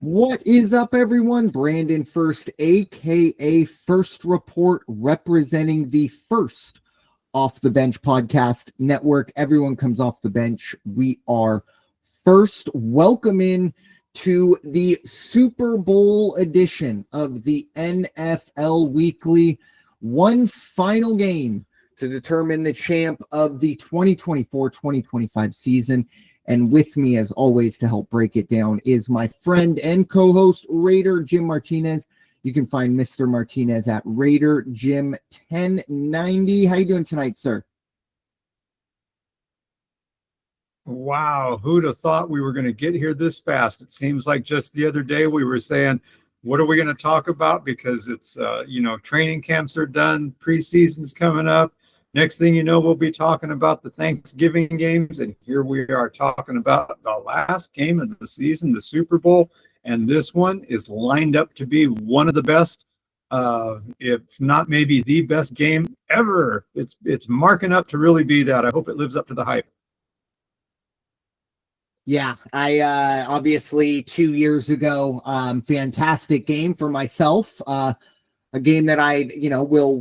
What is up, everyone? Brandon Ferst, aka First Report, representing the First Off the Bench podcast network. Everyone comes off the bench. We are First. Welcome in to the Super Bowl edition of the NFL Weekly. One final game to determine the champ of the 2024-2025 season. And with me, as always, to help break it down is my friend and co-host, Raider Jim Martinez. You can find Mr. Martinez at Raider Jim 1090. How you doing tonight, sir? Wow, who'd have thought we were going to get here this fast? It seems like just the other day we were saying, what are we going to talk about? Because it's, training camps are done, preseason's coming up. Next thing you know, we'll be talking about the Thanksgiving games, and here we are talking about the last game of the season, the Super Bowl, and this one is lined up to be one of the best, if not maybe the best game ever. It's marking up to really be that. I hope it lives up to the hype. Yeah, I obviously 2 years ago, fantastic game for myself. A game that I, will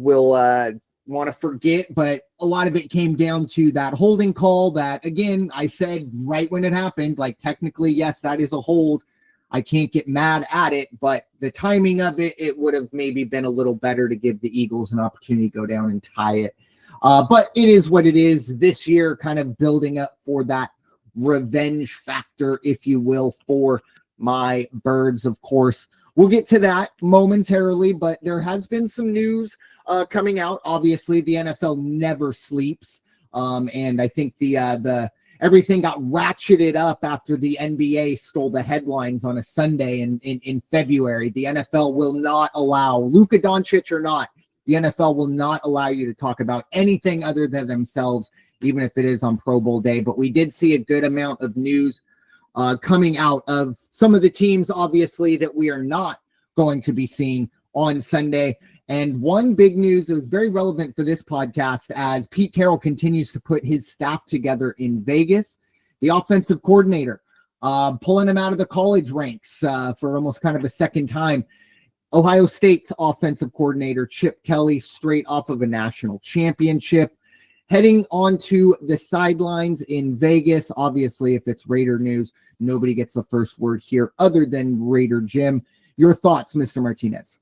want to forget, but a lot of it came down to that holding call that, again, I said right when it happened, like technically, yes, that is a hold. I can't get mad at it, but the timing of it would have maybe been a little better to give the Eagles an opportunity to go down and tie it. But it is what it is this year, kind of building up for that revenge factor, if you will, for my Birds, of course. We'll get to that momentarily, but there has been some news coming out. Obviously, the NFL never sleeps, and I think the everything got ratcheted up after the NBA stole the headlines on a Sunday in February. The NFL will not allow, Luka Doncic or not, the NFL will not allow you to talk about anything other than themselves, even if it is on Pro Bowl day. But we did see a good amount of news coming out of some of the teams, obviously, that we are not going to be seeing on Sunday. And one big news that was very relevant for this podcast, as Pete Carroll continues to put his staff together in Vegas, the offensive coordinator, pulling him out of the college ranks for almost kind of a second time. Ohio State's offensive coordinator, Chip Kelly, straight off of a national championship, heading onto the sidelines in Vegas. Obviously, if it's Raider news, nobody gets the first word here other than Raider Jim. Your thoughts, Mr. Martinez?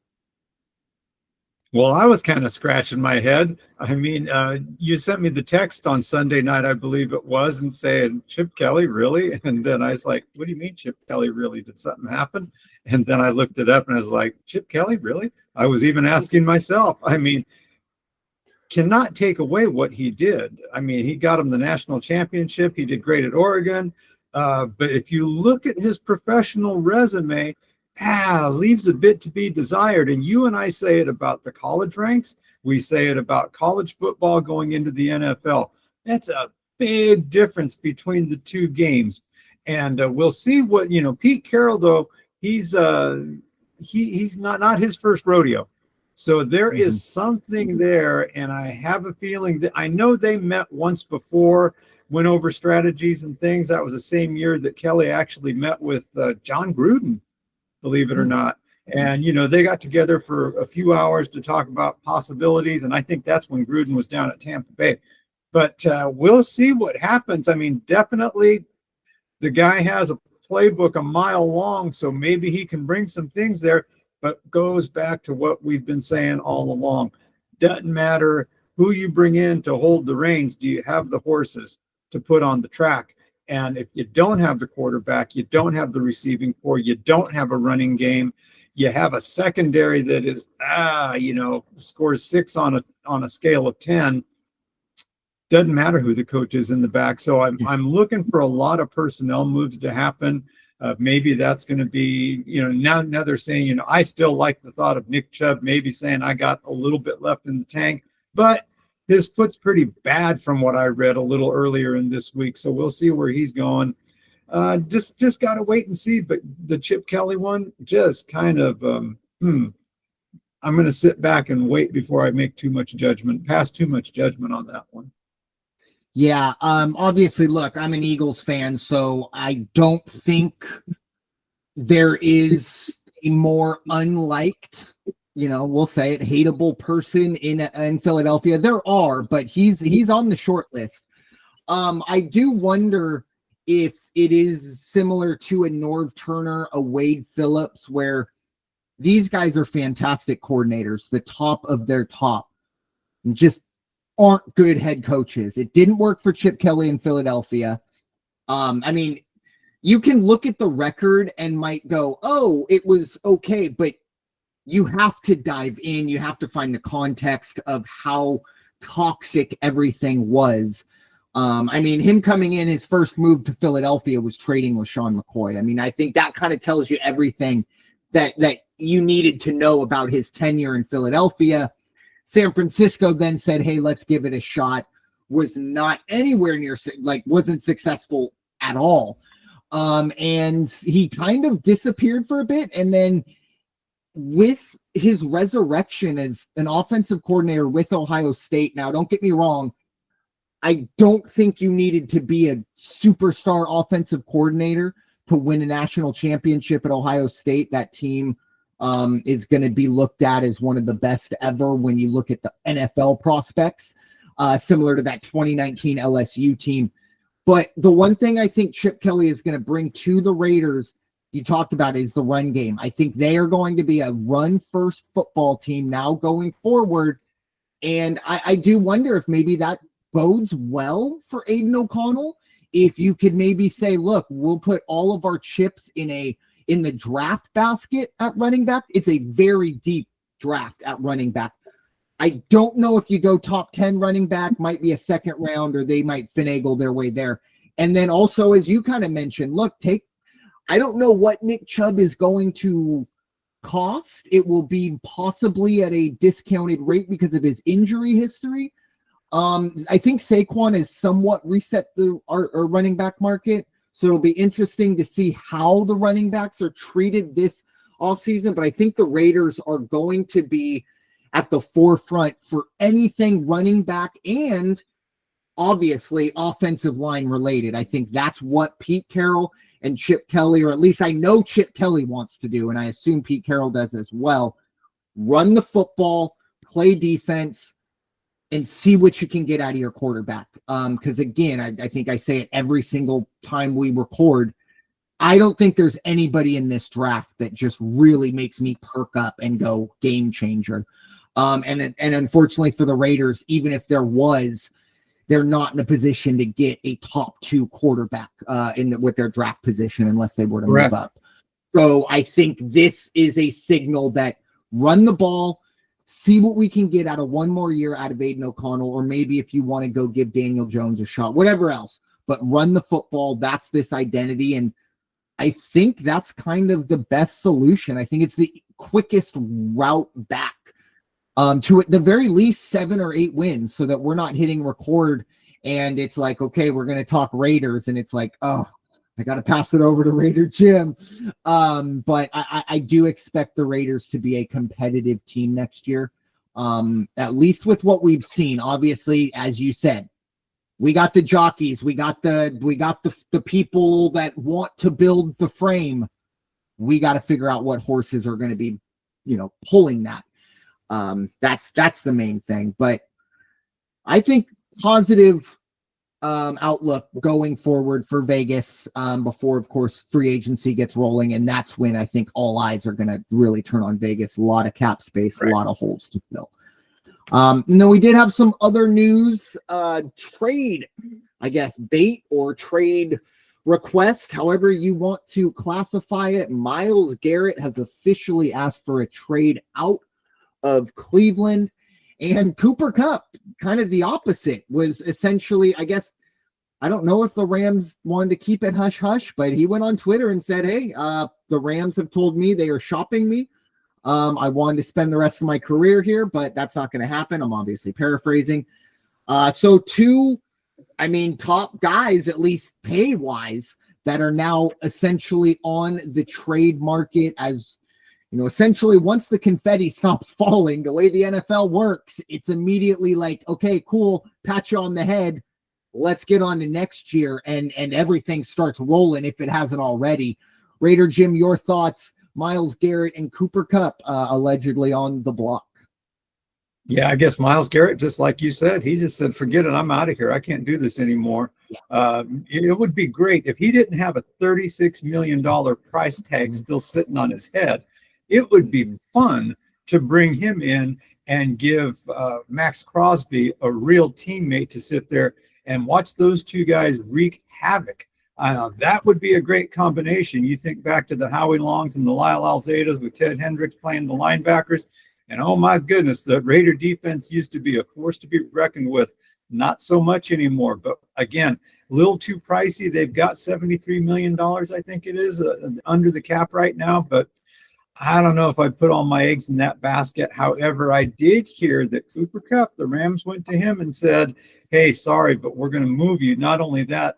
Well, I was kind of scratching my head. I mean, you sent me the text on Sunday night, I believe it was, and saying, Chip Kelly, really? And then I was like, what do you mean, Chip Kelly, really? Did something happen? And then I looked it up and I was like, Chip Kelly, really? I was even asking myself. I mean, cannot take away what he did. I mean, he got him the national championship. He did great at Oregon. But if you look at his professional resume, leaves a bit to be desired. And you and I say it about the college ranks. We say it about college football going into the NFL. That's a big difference between the two games. And we'll see what, Pete Carroll, though, he's not his first rodeo. So there is something there, and I have a feeling that I know they met once before, went over strategies and things. That was the same year that Kelly actually met with John Gruden, believe it or not. And, they got together for a few hours to talk about possibilities, and I think that's when Gruden was down at Tampa Bay. But we'll see what happens. I mean, definitely the guy has a playbook a mile long, so maybe he can bring some things there. But goes back to what we've been saying all along. Doesn't matter who you bring in to hold the reins. Do you have the horses to put on the track? And if you don't have the quarterback, you don't have the receiving core, you don't have a running game, you have a secondary that is, scores 6 on a scale of 10. Doesn't matter who the coach is in the back. So I'm looking for a lot of personnel moves to happen. Maybe that's going to be, now they're saying, I still like the thought of Nick Chubb maybe saying I got a little bit left in the tank, but his foot's pretty bad from what I read a little earlier in this week. So we'll see where he's going. Just got to wait and see. But the Chip Kelly one, just kind of, I'm going to sit back and wait before I make pass too much judgment on that one. Yeah, obviously, look, I'm an Eagles fan, so I don't think there is a more unliked, we'll say it, hateable person in Philadelphia. There are, but he's on the short list. I do wonder if it is similar to a Norv Turner, a Wade Phillips, where these guys are fantastic coordinators, the top of their top, and just aren't good head coaches. It didn't work for Chip Kelly in Philadelphia. I mean, you can look at the record and might go, oh, it was okay, but you have to dive in. You have to find the context of how toxic everything was. I mean, him coming in, his first move to Philadelphia was trading LaShawn McCoy. I mean, I think that kind of tells you everything that you needed to know about his tenure in Philadelphia. San Francisco then said, hey, let's give it a shot. Was not anywhere near, wasn't successful at all. And he kind of disappeared for a bit. And then with his resurrection as an offensive coordinator with Ohio State, now don't get me wrong, I don't think you needed to be a superstar offensive coordinator to win a national championship at Ohio State. That team is going to be looked at as one of the best ever when you look at the NFL prospects, similar to that 2019 LSU team. But the one thing I think Chip Kelly is going to bring to the Raiders, you talked about, is the run game. I think they are going to be a run-first football team now going forward. And I do wonder if maybe that bodes well for Aiden O'Connell. If you could maybe say, look, we'll put all of our chips in the draft basket at running back. It's a very deep draft at running back. I don't know if you go top 10 running back, might be a second round, or they might finagle their way there. And then also, as you kind of mentioned, look, I don't know what Nick Chubb is going to cost. It will be possibly at a discounted rate because of his injury history. I think Saquon has somewhat reset our running back market. So it'll be interesting to see how the running backs are treated this offseason. But I think the Raiders are going to be at the forefront for anything running back and obviously offensive line related. I think that's what Pete Carroll and Chip Kelly, or at least I know Chip Kelly wants to do, and I assume Pete Carroll does as well. Run the football, play defense, and see what you can get out of your quarterback. Because again, I think I say it every single time we record, I don't think there's anybody in this draft that just really makes me perk up and go game changer. And unfortunately for the Raiders, even if there was, they're not in a position to get a top 2 quarterback with their draft position unless they were to move up. So I think this is a signal that run the ball, see what we can get out of one more year out of Aiden O'Connell, or maybe if you want to go give Daniel Jones a shot, whatever else, but run the football. That's this identity. And I think that's kind of the best solution. I think it's the quickest route back to at the very least 7 or 8 wins, so that we're not hitting record and it's like, okay, we're going to talk Raiders. And it's like, oh, I got to pass it over to Raider Jim. But I do expect the Raiders to be a competitive team next year, at least with what we've seen. Obviously, as you said, we got the jockeys, we got the people that want to build the frame. We got to figure out what horses are going to be, pulling that. That's the main thing. But I think positive outlook going forward for Vegas before, of course, free agency gets rolling. And that's when I think all eyes are going to really turn on Vegas. A lot of cap space, right. A lot of holes to fill. And then we did have some other news, trade, I guess, bait or trade request, however you want to classify it. Myles Garrett has officially asked for a trade out of Cleveland. And Cooper Kupp, kind of the opposite, was essentially, I guess, I don't know if the Rams wanted to keep it hush-hush, but he went on Twitter and said, hey, the Rams have told me they are shopping me. I wanted to spend the rest of my career here, but that's not going to happen. I'm obviously paraphrasing. So 2, top guys, at least pay-wise, that are now essentially on the trade market as, essentially once the confetti stops falling, the way the NFL works, it's immediately like, okay, cool, pat you on the head. Let's get on to next year. And everything starts rolling if it hasn't already. Raider Jim, your thoughts? Myles Garrett and Cooper Kupp allegedly on the block. Yeah, I guess Myles Garrett, just like you said, he just said, forget it, I'm out of here. I can't do this anymore. Yeah. It would be great if he didn't have a $36 million price tag still sitting on his head. It would be fun to bring him in and give Max Crosby a real teammate to sit there and watch those two guys wreak havoc. That would be a great combination. You think back to the Howie Longs and the Lyle Alzeidas with Ted Hendricks playing the linebackers. And oh my goodness, the Raider defense used to be a force to be reckoned with. Not so much anymore. But again, a little too pricey. They've got $73 million, I think it is, under the cap right now. But I don't know if I'd put all my eggs in that basket. However, I did hear that Cooper Kupp, the Rams went to him and said, hey, sorry, but we're going to move you. Not only that,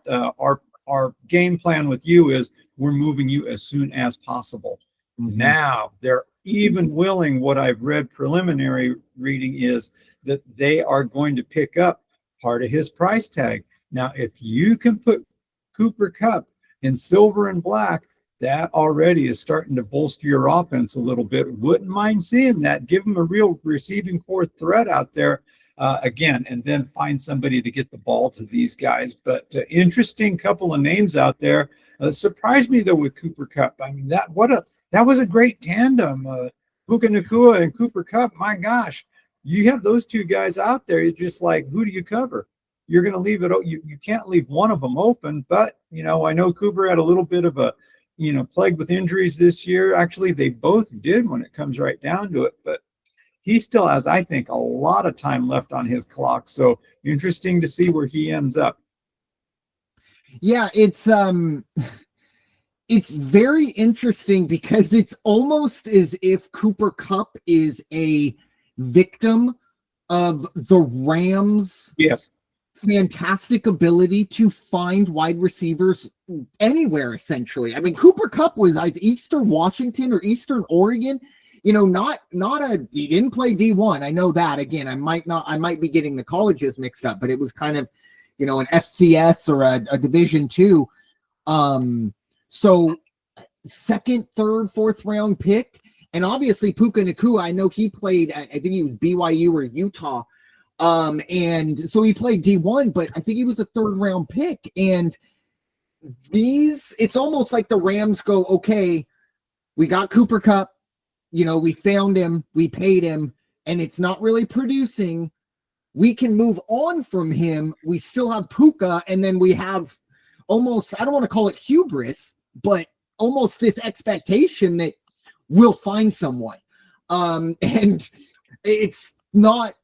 our game plan with you is we're moving you as soon as possible. Mm-hmm. Now, they're even willing, what I've read preliminary reading is that they are going to pick up part of his price tag. Now, if you can put Cooper Kupp in silver and black, that already is starting to bolster your offense a little bit. Wouldn't mind seeing that. Give him a real receiving core threat out there again, and then find somebody to get the ball to these guys. But interesting couple of names out there. Surprised me though with Cooper Kupp. I mean, that was a great tandem. Puka Nacua and Cooper Kupp. My gosh, you have those two guys out there. You're just like, who do you cover? You're going to leave it. You can't leave one of them open. But I know Cooper had a little bit of a plagued with injuries this year. Actually, they both did when it comes right down to it. But he still has, I think, a lot of time left on his clock. So interesting to see where he ends up. Yeah, it's very interesting because it's almost as if Cooper Kupp is a victim of the Rams. Yes. Fantastic ability to find wide receivers anywhere, essentially. I mean, Cooper Kupp was either Eastern Washington or Eastern Oregon. He didn't play D1. I know that. Again, I might be getting the colleges mixed up, but it was kind of, an FCS or a Division II. So second, third, fourth round pick. And obviously Puka Nacua, I know he played, I think he was BYU or Utah. And so he played D1, but I think he was a third round pick. And it's almost like the Rams go, okay, we got Cooper Kupp, we found him, we paid him, and it's not really producing. We can move on from him. We still have Puka, and then we have almost, I don't want to call it hubris, but almost this expectation that we'll find someone. And it's not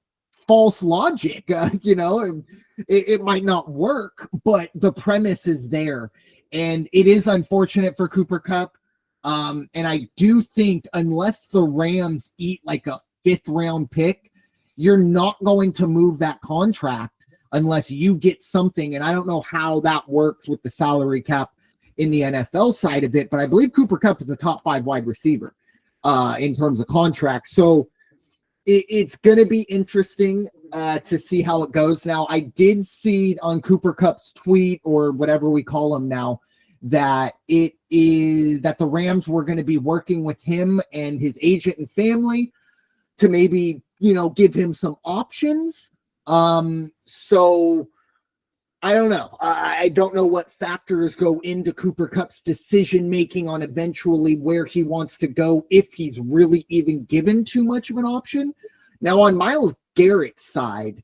false logic, it might not work, but the premise is there. And it is unfortunate for Cooper Kupp. And I do think unless the Rams eat like a 5th round pick, you're not going to move that contract unless you get something. And I don't know how that works with the salary cap in the NFL side of it, but I believe Cooper Kupp is a top 5 wide receiver in terms of contracts. So it's going to be interesting to see how it goes. Now, I did see on Cooper Kupp's tweet, or whatever we call him now, that it is that the Rams were going to be working with him and his agent and family to maybe, give him some options. So I don't know. I don't know what factors go into Cooper Kupp's decision-making on eventually where he wants to go, if he's really even given too much of an option. Now, on Myles Garrett's side,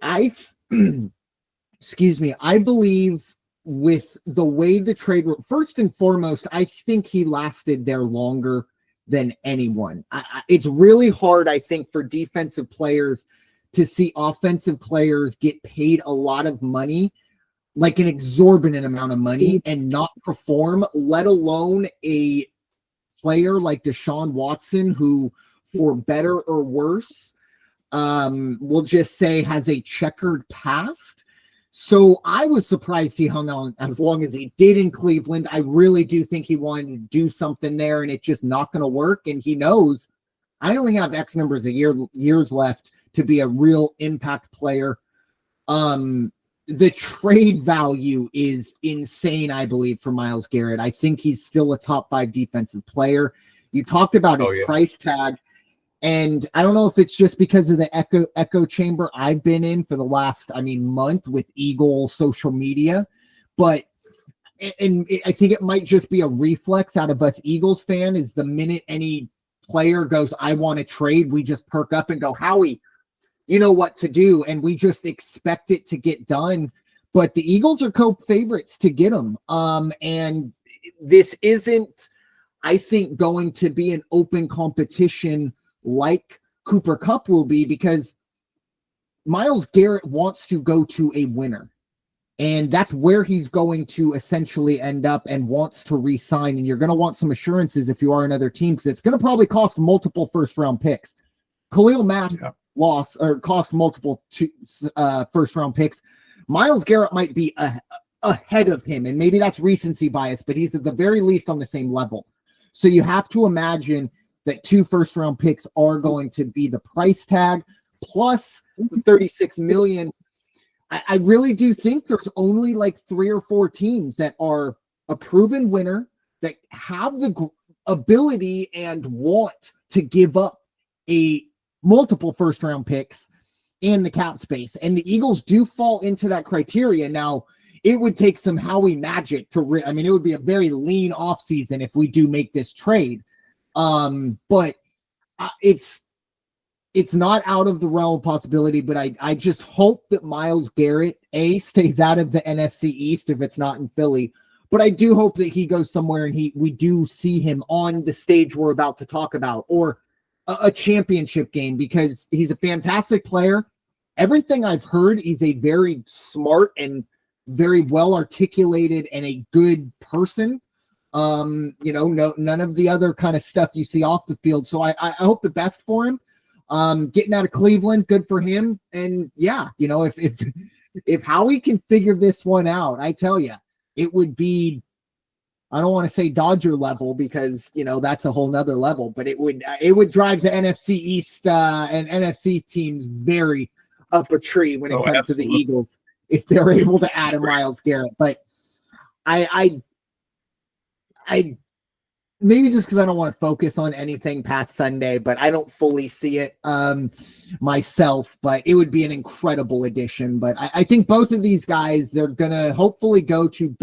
I believe with the way the trade, first and foremost, I think he lasted there longer than anyone. It's really hard, I think, for defensive players to see offensive players get paid a lot of money, like an exorbitant amount of money, and not perform, let alone a player like Deshaun Watson, who, for better or worse, we'll just say has a checkered past. So I was surprised he hung on as long as he did in Cleveland. I really do think he wanted to do something there, and it's just not going to work. And he knows I only have X numbers of years left to be a real impact player. the trade value is insane, I believe, for Myles Garrett. I think he's still a top 5 defensive player. You talked about his price tag, and I don't know if it's just because of the echo chamber I've been in for the last, month with Eagle social media, but I think it might just be a reflex out of us Eagles fan is the minute any player goes, I want to trade, we just perk up and go, Howie, you know what to do, and we just expect it to get done. But the Eagles are co-favorites to get them. And this isn't, I think, going to be an open competition like Cooper Kupp will be, because Myles Garrett wants to go to a winner. And that's where he's going to essentially end up and wants to re-sign. And you're going to want some assurances if you are another team, because it's going to probably cost multiple first-round picks. Khalil Mack cost multiple first-round picks. Myles Garrett might be ahead of him, and maybe that's recency bias, but he's at the very least on the same level. So you have to imagine that 2 first-round picks are going to be the price tag, plus the $36 million. I really do think there's only like 3 or 4 teams that are a proven winner that have the ability and want to give up multiple first-round picks and the cap space. And the Eagles do fall into that criteria. Now, it would take some Howie magic to it would be a very lean offseason if we do make this trade. But it's not out of the realm of possibility, but I just hope that Myles Garrett, stays out of the NFC East if it's not in Philly. But I do hope that he goes somewhere and we do see him on the stage we're about to talk about, or a championship game, because he's a fantastic player. Everything I've heard, he's a very smart and very well articulated and a good person. None of the other kind of stuff you see off the field. So I hope the best for him. Getting out of Cleveland, good for him. And yeah, if Howie can figure this one out, I tell you, it would be, I don't want to say Dodger level, because that's a whole nother level, but it would drive the NFC East and NFC teams very up a tree when it comes absolutely. To the Eagles, if they're able to add a Myles Garrett. But I maybe just because I don't want to focus on anything past Sunday, but I don't fully see it myself, but it would be an incredible addition. But I think both of these guys, they're going to hopefully go to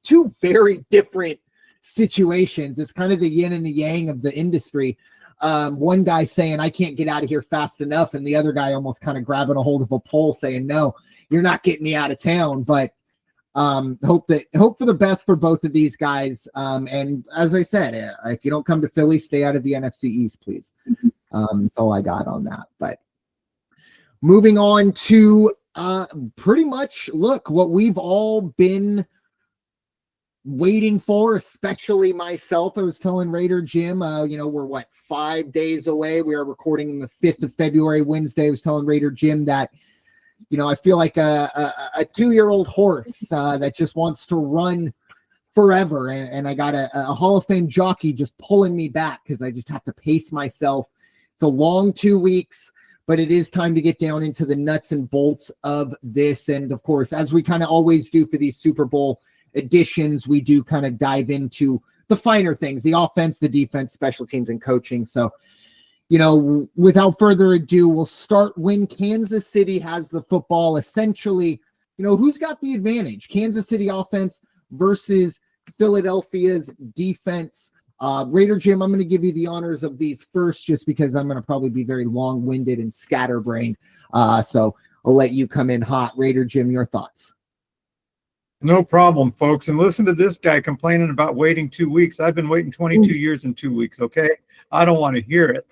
two very different situations. It's kind of the yin and the yang of the industry. One guy saying, I can't get out of here fast enough, and the other guy almost kind of grabbing a hold of a pole saying, no, you're not getting me out of town. But hope for the best for both of these guys. And as I said, if you don't come to Philly, stay out of the NFC East, please. That's all I got on that. But moving on to pretty much what we've all been waiting for, especially myself. I was telling Raider Jim, we're 5 days away. We are recording on the 5th of February, Wednesday. I was telling Raider Jim that I feel like a 2-year-old horse that just wants to run forever. And I got a Hall of Fame jockey just pulling me back because I just have to pace myself. It's a long 2 weeks, but it is time to get down into the nuts and bolts of this. And of course, as we kind of always do for these Super Bowl editions, we do kind of dive into the finer things, the offense, the defense, special teams, and coaching. So, without further ado, we'll start when Kansas City has the football. Essentially, who's got the advantage? Kansas City offense versus Philadelphia's defense. Raider Jim, I'm going to give you the honors of these first, just because I'm going to probably be very long-winded and scatterbrained. So I'll let you come in hot. Raider Jim, your thoughts. No problem, folks. And listen to this guy complaining about waiting 2 weeks. I've been waiting 22 years and 2 weeks, okay? I don't want to hear it.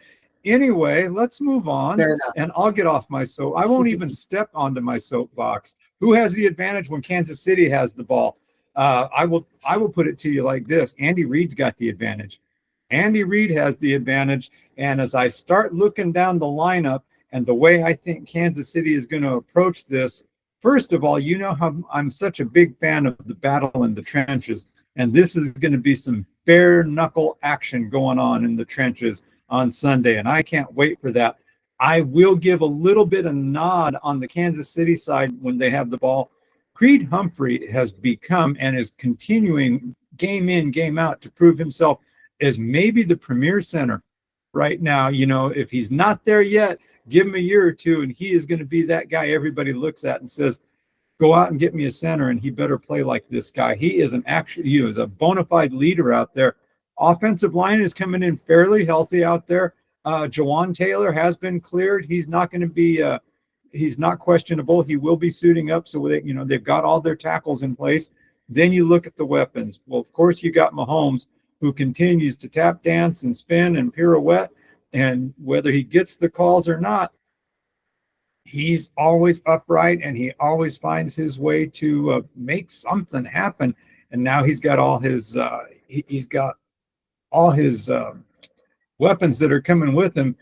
Anyway, let's move on, and I'll get off my soap. I won't even step onto my soapbox. Who has the advantage when Kansas City has the ball? I will put it to you like this. Andy Reid's got the advantage. Andy Reid has the advantage, and as I start looking down the lineup and the way I think Kansas City is going to approach this, first of all, how I'm such a big fan of the battle in the trenches, and this is going to be some bare knuckle action going on in the trenches on Sunday, and I can't wait for that. I will give a little bit of nod on the Kansas City side when they have the ball Creed Humphrey has become and is continuing game in, game out to prove himself as maybe the premier center right now. You know, if he's not there yet, give him a year or two, and he is going to be that guy everybody looks at and says, go out and get me a center, and he better play like this guy. He is he is a bona fide leader out there. Offensive line is coming in fairly healthy out there. Jawan Taylor has been cleared. He's not going to be he's not questionable. He will be suiting up, so they, you know, they've got all their tackles in place. Then you look at the weapons. Well, of course, you got Mahomes, who continues to tap dance and spin and pirouette, and whether he gets the calls or not, he's always upright and he always finds his way to make something happen. And now he's got all his weapons that are coming with him,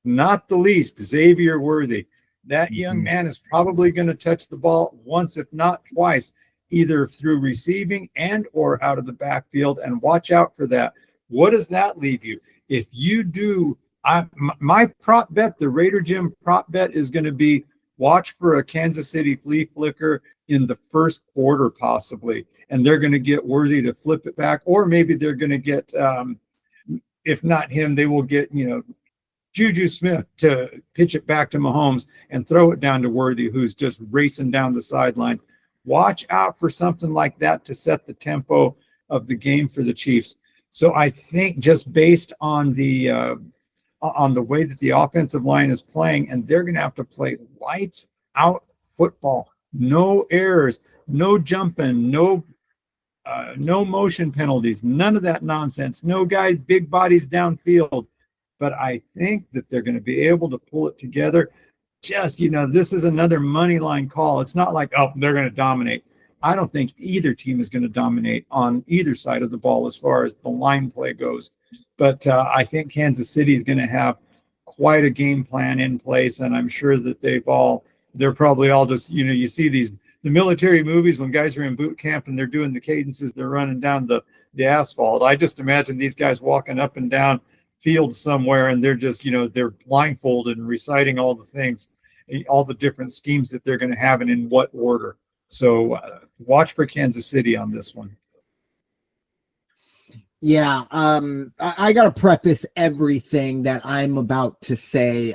not the least Xavier Worthy. That young man is probably going to touch the ball once, if not twice, either through receiving and or out of the backfield, and watch out for that. What does that leave you? If you do, my prop bet, the Raider Jim prop bet, is going to be watch for a Kansas City flea flicker in the first quarter possibly, and they're going to get Worthy to flip it back, or maybe they're going to get, if not him, they will get, you know, Juju Smith to pitch it back to Mahomes and throw it down to Worthy, who's just racing down the sidelines. Watch out for something like that to set the tempo of the game for the Chiefs. So I think just based on the way that the offensive line is playing, and they're going to have to play lights out football, no errors, no jumping, no motion penalties, none of that nonsense, no guys, big bodies downfield. But I think that they're going to be able to pull it together. Just, you know, this is another money line call. It's not like, oh, they're going to dominate. I don't think either team is going to dominate on either side of the ball as far as the line play goes. But I think Kansas City is going to have quite a game plan in place, and I'm sure that they're probably all just, you know, you see the military movies when guys are in boot camp and they're doing the cadences, they're running down the asphalt. I just imagine these guys walking up and down fields somewhere, and they're just, you know, they're blindfolded and reciting all the things, all the different schemes that they're going to have and in what order. So watch for Kansas City on this one. Yeah, I got to preface everything that I'm about to say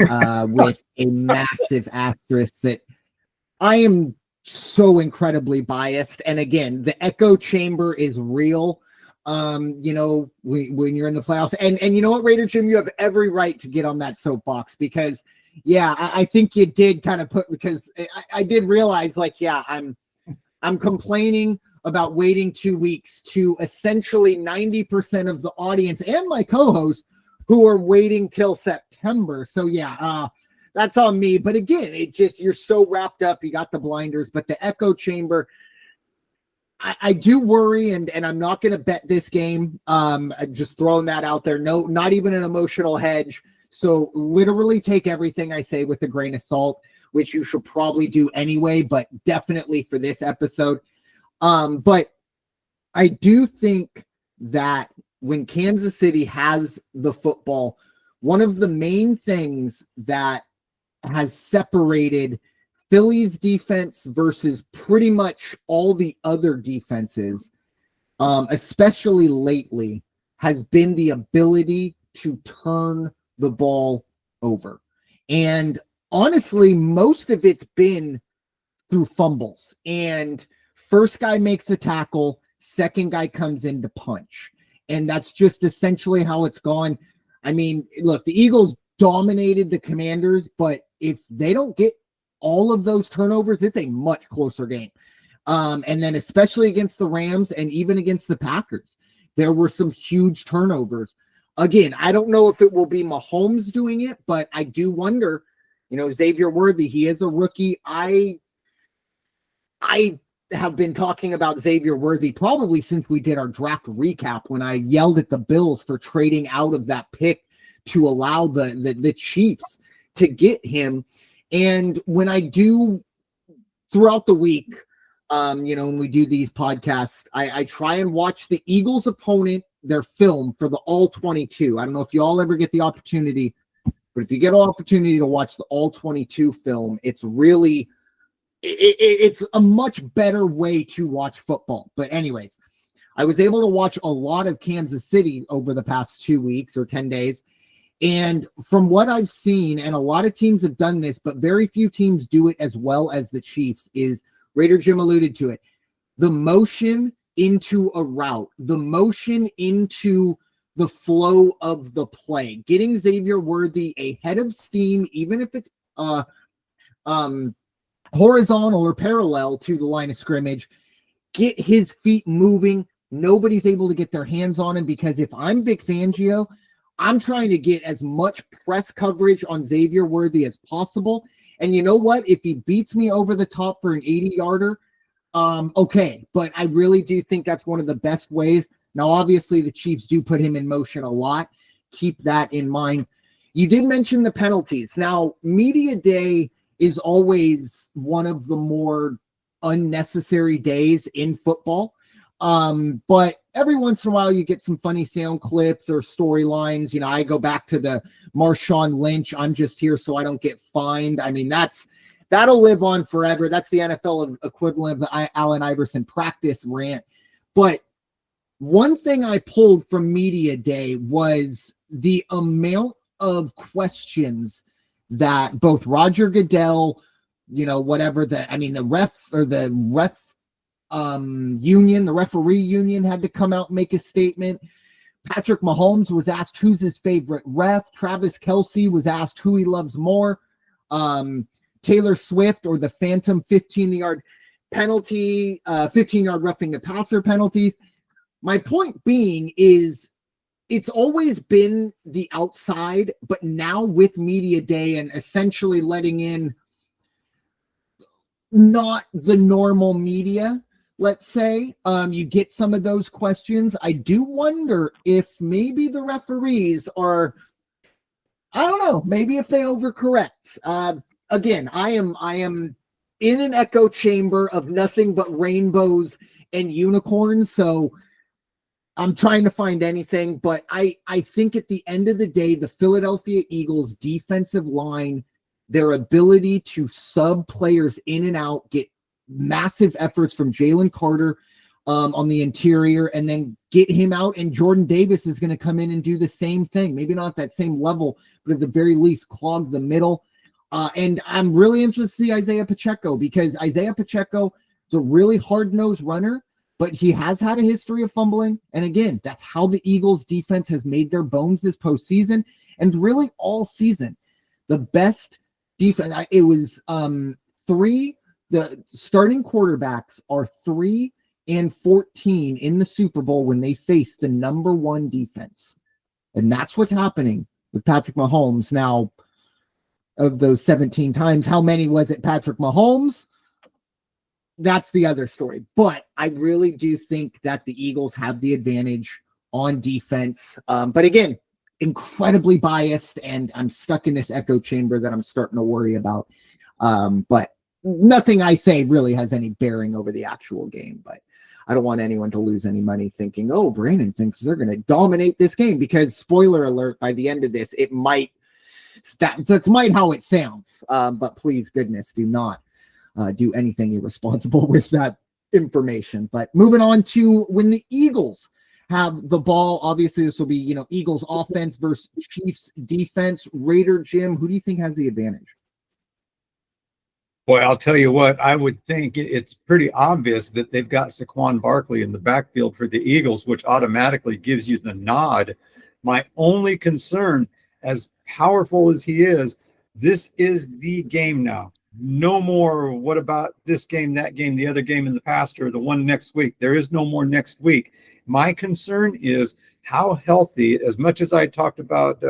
with a massive asterisk that I am so incredibly biased. And again, the echo chamber is real. You know, when you're in the playoffs, and you know what, Raider Jim, you have every right to get on that soapbox, because yeah, I think you did kind of because I did realize, like, yeah, I'm complaining about waiting 2 weeks to essentially 90% of the audience and my co-host who are waiting till September. So yeah, that's on me. But again, it just, you're so wrapped up, you got the blinders. But the echo chamber, I do worry, and I'm not going to bet this game. Just throwing that out there. No, not even an emotional hedge. So literally take everything I say with a grain of salt, which you should probably do anyway, but definitely for this episode. But I do think that when Kansas City has the football, one of the main things that has separated Philly's defense versus pretty much all the other defenses, especially lately, has been the ability to turn the ball over. And honestly, most of it's been through fumbles. And first guy makes a tackle, second guy comes in to punch. And that's just essentially how it's gone. I mean, look, the Eagles dominated the Commanders, but if they don't get all of those turnovers, it's a much closer game. And then especially against the Rams and even against the Packers, there were some huge turnovers. Again, I don't know if it will be Mahomes doing it, but I do wonder, you know, Xavier Worthy, he is a rookie. I have been talking about Xavier Worthy probably since we did our draft recap, when I yelled at the Bills for trading out of that pick to allow the Chiefs to get him. And when I do throughout the week, you know, when we do these podcasts, I try and watch the Eagles opponent, their film for the all 22. I don't know if you all ever get the opportunity, but if you get an opportunity to watch the all 22 film, it's really it's a much better way to watch football. But anyways, I was able to watch a lot of Kansas City over the past 2 weeks or 10 days. And from what I've seen, and a lot of teams have done this, but very few teams do it as well as the Chiefs, is Raider Jim alluded to it. The motion into a route, the motion into the flow of the play, getting Xavier Worthy ahead of steam, even if it's horizontal or parallel to the line of scrimmage, get his feet moving. Nobody's able to get their hands on him, because if I'm Vic Fangio, I'm trying to get as much press coverage on Xavier Worthy as possible. And you know what? If he beats me over the top for an 80-yarder, okay. But I really do think that's one of the best ways. Now, obviously, the Chiefs do put him in motion a lot. Keep that in mind. You did mention the penalties. Now, media day is always one of the more unnecessary days in football. But every once in a while you get some funny sound clips or storylines. You know, I go back to the Marshawn Lynch, I'm just here so I don't get fined. I mean, that'll live on forever. That's the NFL equivalent of the Allen Iverson practice rant. But one thing I pulled from media day was the amount of questions that both Roger Goodell, you know, whatever the referee union had to come out and make a statement. Patrick Mahomes was asked who's his favorite ref. Travis Kelce was asked who he loves more. Taylor Swift or the phantom 15-yard penalty, 15-yard roughing the passer penalties. My point being is it's always been the outside, but now with media day and essentially letting in not the normal media, let's say, you get some of those questions. I do wonder if maybe the referees are, I don't know, maybe if they overcorrect. Again, I am in an echo chamber of nothing but rainbows and unicorns, so I'm trying to find anything. But I think at the end of the day, the Philadelphia Eagles defensive line, their ability to sub players in and out, get massive efforts from Jalen Carter on the interior, and then get him out, and Jordan Davis is going to come in and do the same thing. Maybe not that same level, but at the very least clog the middle. And I'm really interested to see Isaiah Pacheco, because Isaiah Pacheco is a really hard-nosed runner, but he has had a history of fumbling. And again, that's how the Eagles defense has made their bones this postseason and really all season. The best defense, it was the starting quarterbacks are 3-14 in the Super Bowl when they face the number one defense. And that's what's happening with Patrick Mahomes. Now, of those 17 times, how many was it Patrick Mahomes? That's the other story. But I really do think that the Eagles have the advantage on defense. But again, incredibly biased, and I'm stuck in this echo chamber that I'm starting to worry about. But nothing I say really has any bearing over the actual game. But I don't want anyone to lose any money thinking, oh, Brandon thinks they're going to dominate this game, because spoiler alert, by the end of this, it might how it sounds. But please, goodness, do not do anything irresponsible with that information. But moving on to when the Eagles have the ball, obviously this will be, Eagles offense versus Chiefs defense. Raider Jim, who do you think has the advantage? Boy, I'll tell you what, I would think it's pretty obvious that they've got Saquon Barkley in the backfield for the Eagles, which automatically gives you the nod. My only concern, as powerful as he is, this is the game now. No more, what about this game, that game, the other game in the past, or the one next week? There is no more next week. My concern is how healthy, as much as I talked about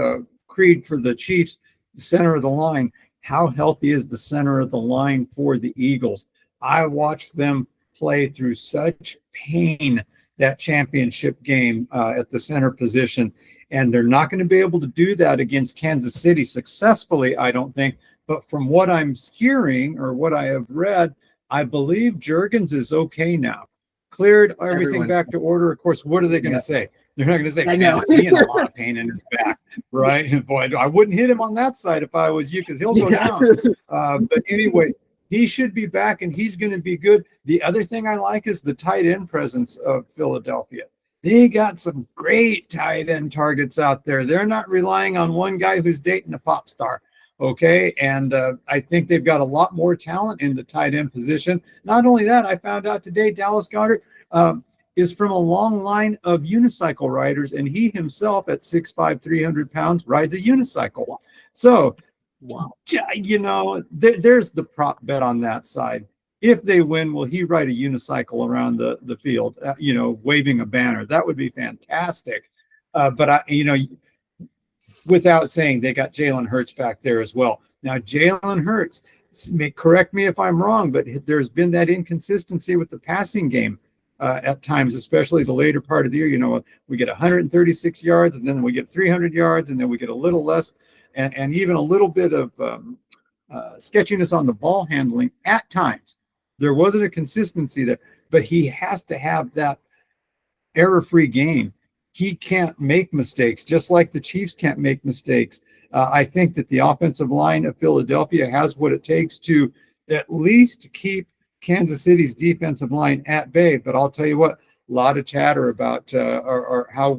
Creed for the Chiefs, the center of the line, how healthy is the center of the line for the Eagles? I watched them play through such pain that championship game at the center position, and they're not going to be able to do that against Kansas City successfully, I don't think. But from what I'm hearing or what I have read, I believe Juergens is okay now. Cleared everything back to order. Of course, what are they going to say? They're not going to say, I know. he's in a lot of pain in his back, right? And boy, I wouldn't hit him on that side if I was you, because he'll go down. But anyway, He should be back, and he's going to be good. The other thing I like is the tight end presence of Philadelphia. They got some great tight end targets out there. They're not relying on one guy who's dating a pop star. Okay. And I think they've got a lot more talent in the tight end position. Not only that, I found out today Dallas Goedert is from a long line of unicycle riders, and he himself at 6'5", 300 pounds rides a unicycle. So, wow, there's the prop bet on that side. If they win, will he ride a unicycle around the field, waving a banner? That would be fantastic. But without saying, they got Jalen Hurts back there as well. Now, Jalen Hurts, correct me if I'm wrong, but there's been that inconsistency with the passing game at times, especially the later part of the year. We get 136 yards, and then we get 300 yards, and then we get a little less, and even a little bit of sketchiness on the ball handling at times. There wasn't a consistency there, but he has to have that error-free game. He can't make mistakes, just like the Chiefs can't make mistakes. I think that the offensive line of Philadelphia has what it takes to at least keep Kansas City's defensive line at bay. But I'll tell you what, a lot of chatter about or how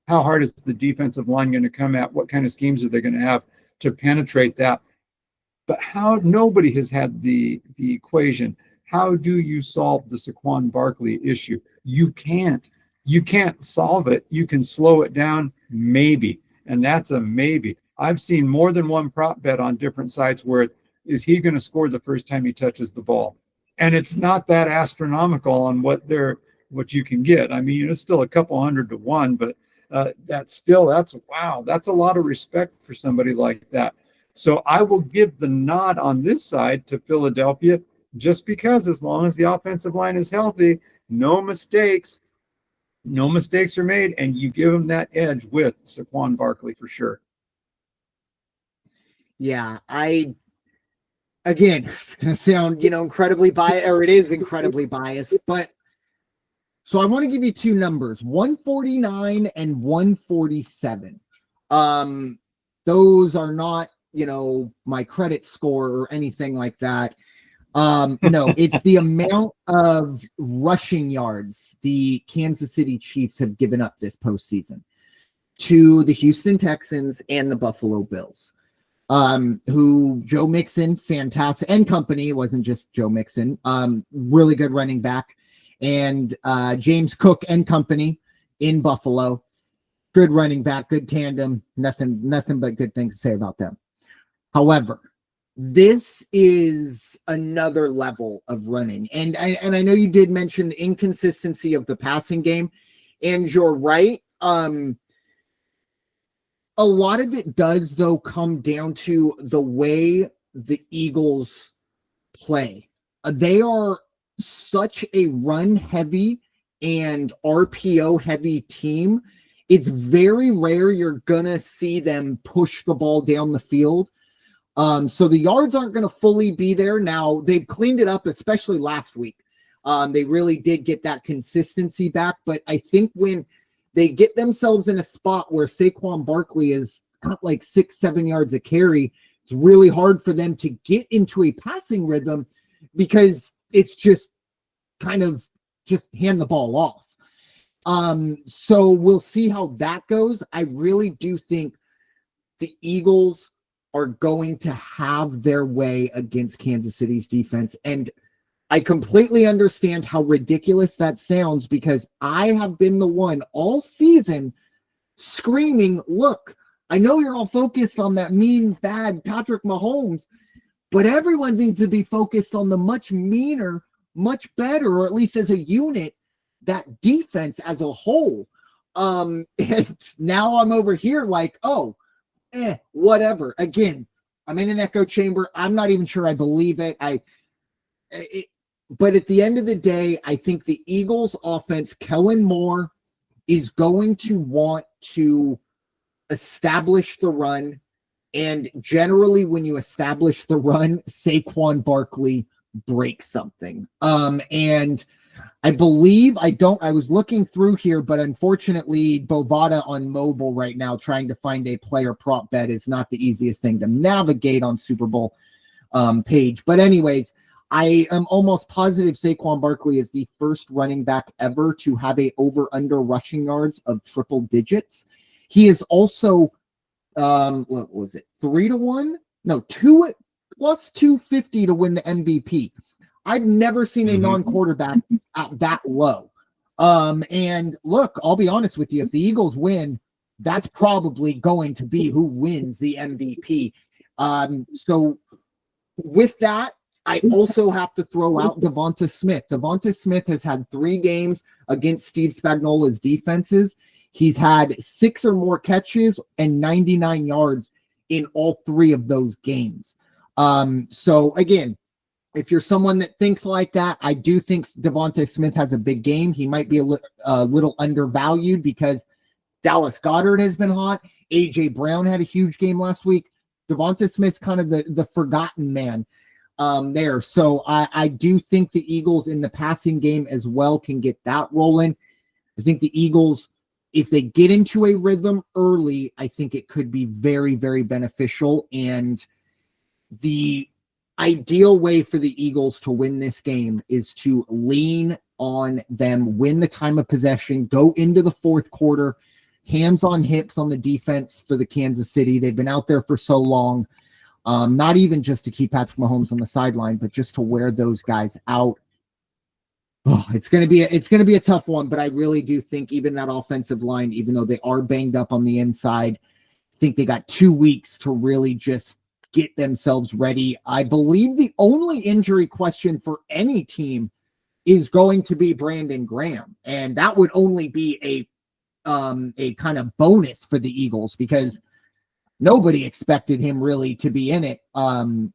hard is the defensive line going to come at? What kind of schemes are they going to have to penetrate that? But nobody has had the equation. How do you solve the Saquon Barkley issue? You can't. You can't solve it. You can slow it down, maybe. And that's a maybe. I've seen more than one prop bet on different sites where is he going to score the first time he touches the ball? And it's not that astronomical on what you can get. I mean, it's still a couple hundred to one, but that's wow. That's a lot of respect for somebody like that. So I will give the nod on this side to Philadelphia, just because as long as the offensive line is healthy, no mistakes are made, and you give them that edge with Saquon Barkley for sure. Yeah, again, it's going to sound, incredibly biased, or it is incredibly biased, but so I want to give you two numbers, 149 and 147. Those are not, my credit score or anything like that. No, it's the amount of rushing yards the Kansas City Chiefs have given up this postseason to the Houston Texans and the Buffalo Bills. Who Joe Mixon, fantastic, and company, it wasn't just Joe Mixon, really good running back, and James Cook and company in Buffalo, good running back, good tandem, nothing but good things to say about them. However, this is another level of running. And I know you did mention the inconsistency of the passing game, and you're right. A lot of it does, though, come down to the way the Eagles play. They are such a run-heavy and RPO-heavy team. It's very rare you're going to see them push the ball down the field. So the yards aren't going to fully be there. Now, they've cleaned it up, especially last week. They really did get that consistency back. But I think when they get themselves in a spot where Saquon Barkley is at like 6-7 yards a carry, it's really hard for them to get into a passing rhythm because it's just kind of just hand the ball off. So we'll see how that goes. I really do think the Eagles are going to have their way against Kansas City's defense. And I completely understand how ridiculous that sounds because I have been the one all season screaming, look, I know you're all focused on that mean, bad Patrick Mahomes, but everyone needs to be focused on the much meaner, much better, or at least as a unit, that defense as a whole. And now I'm over here like, whatever. Again, I'm in an echo chamber. I'm not even sure I believe it. But at the end of the day, I think the Eagles offense, Kellen Moore, is going to want to establish the run. And generally, when you establish the run, Saquon Barkley breaks something. And I believe I was looking through here, but unfortunately, Bovada on mobile right now, trying to find a player prop bet is not the easiest thing to navigate on Super Bowl. page. But anyways, I am almost positive Saquon Barkley is the first running back ever to have a over-under rushing yards of triple digits. He is also, what was it, 3-1? No, 2 plus 250 to win the MVP. I've never seen a non-quarterback at that low. And look, I'll be honest with you, if the Eagles win, that's probably going to be who wins the MVP. So with that, I also have to throw out Devonta Smith. Devonta Smith has had 3 games against Steve Spagnuolo's defenses. He's had 6 or more catches and 99 yards in all 3 of those games. So again, if you're someone that thinks like that, I do think Devonta Smith has a big game. He might be a little undervalued because Dallas Goedert has been hot. A.J. Brown had a huge game last week. Devonta Smith's kind of the forgotten man there. So I do think the Eagles in the passing game as well can get that rolling. I think the Eagles, if they get into a rhythm early, I think it could be very, very beneficial. And the ideal way for the Eagles to win this game is to lean on them, win the time of possession, go into the fourth quarter, hands on hips on the defense for the Kansas City. They've been out there for so long, not even just to keep Patrick Mahomes on the sideline, but just to wear those guys out. Oh, it's going to be a tough one, but I really do think even that offensive line, even though they are banged up on the inside, I think they got 2 weeks to really just get themselves ready. I believe the only injury question for any team is going to be Brandon Graham, and that would only be a kind of bonus for the Eagles because nobody expected him really to be in it,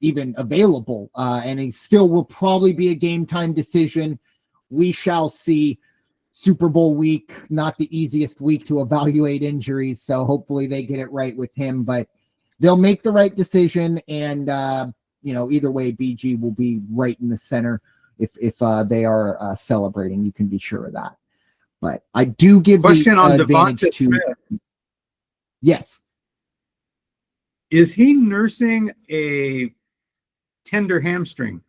even available, and he still will probably be a game time decision. We shall see. Super Bowl week, not the easiest week to evaluate injuries, so hopefully they get it right with him, but they'll make the right decision, and either way, BG will be right in the center if they are celebrating. You can be sure of that. But I do give question the on advantage Devonta to Smith. Yes. Is he nursing a tender hamstring?